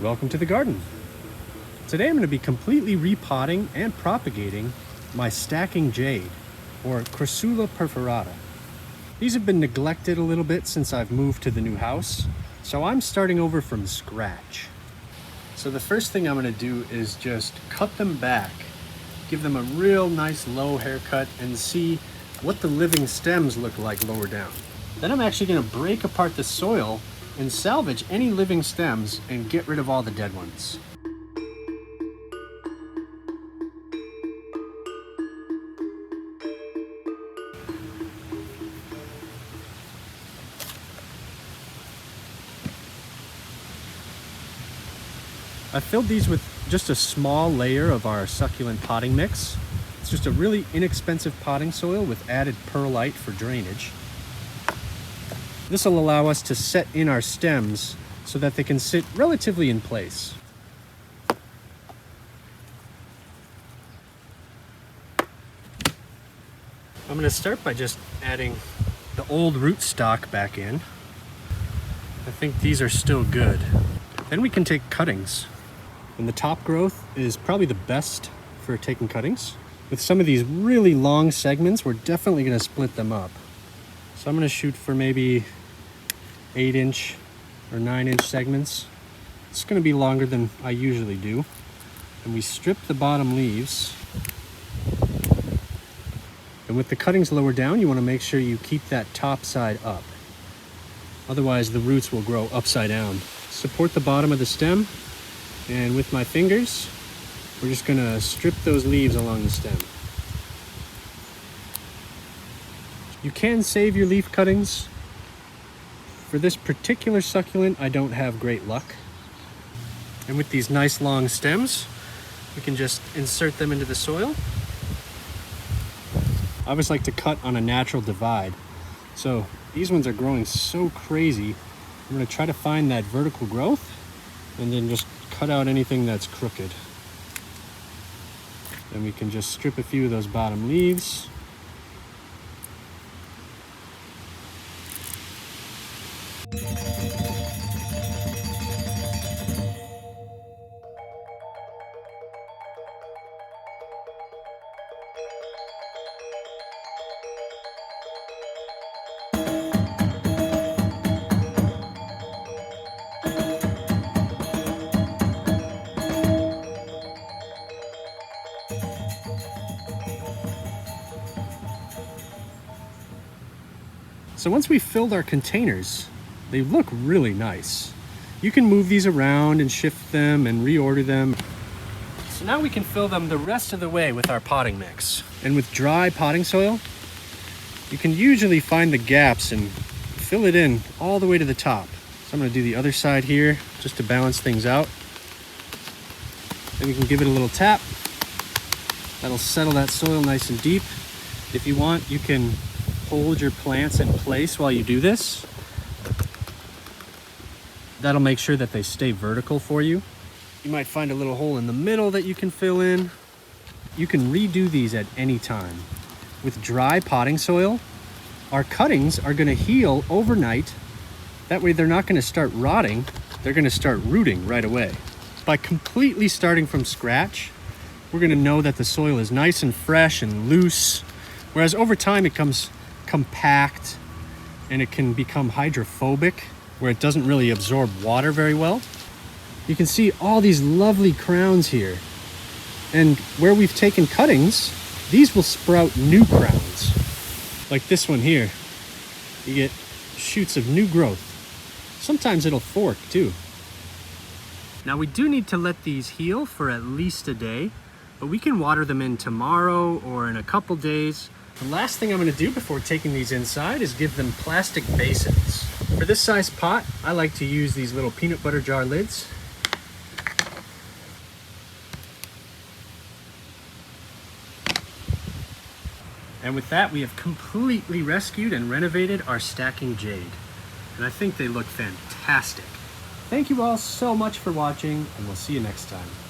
welcome to the garden. Today I'm going to be completely repotting and propagating my stacking jade, or Crassula perforata. These have been neglected a little bit since I've moved to the new house, so I'm starting over from scratch. So the first thing I'm going to do is just cut them back, give them a real nice low haircut, and see what the living stems look like lower down. Then I'm actually going to break apart the soil and salvage any living stems and get rid of all the dead ones. I filled these with just a small layer of our succulent potting mix. It's just a really inexpensive potting soil with added perlite for drainage. This will allow us to set in our stems so that they can sit relatively in place. I'm going to start by just adding the old rootstock back in. I think these are still good. Then we can take cuttings. And the top growth is probably the best for taking cuttings. With some of these really long segments, we're definitely going to split them up. So I'm going to shoot for maybe 8-inch or 9-inch segments. It's going to be longer than I usually do. And we strip the bottom leaves. And with the cuttings lower down, you want to make sure you keep that top side up. Otherwise, the roots will grow upside down. Support the bottom of the stem. And with my fingers, we're just going to strip those leaves along the stem. You can save your leaf cuttings. For this particular succulent, I don't have great luck. And with these nice long stems, we can just insert them into the soil. I always like to cut on a natural divide. So these ones are growing so crazy. I'm going to try to find that vertical growth and then just cut out anything that's crooked. Then we can just strip a few of those bottom leaves. So once we've filled our containers, they look really nice. You can move these around and shift them and reorder them. So now we can fill them the rest of the way with our potting mix. And with dry potting soil, you can usually find the gaps and fill it in all the way to the top. So I'm going to do the other side here just to balance things out. Then we can give it a little tap. That'll settle that soil nice and deep. If you want, you can hold your plants in place while you do this. That'll make sure that they stay vertical for you. You might find a little hole in the middle that you can fill in. You can redo these at any time. With dry potting soil, our cuttings are going to heal overnight. That way they're not going to start rotting, they're going to start rooting right away. By completely starting from scratch, we're going to know that the soil is nice and fresh and loose, whereas over time it comes compact and it can become hydrophobic where it doesn't really absorb water very well. You can see all these lovely crowns here, and where we've taken cuttings, these will sprout new crowns like this one here. You get shoots of new growth. Sometimes it'll fork too. Now we do need to let these heal for at least a day, but we can water them in tomorrow or in a couple days. The last thing I'm going to do before taking these inside is give them plastic basins. For this size pot, I like to use these little peanut butter jar lids. And with that, we have completely rescued and renovated our stacking jade. And I think they look fantastic. Thank you all so much for watching, and we'll see you next time.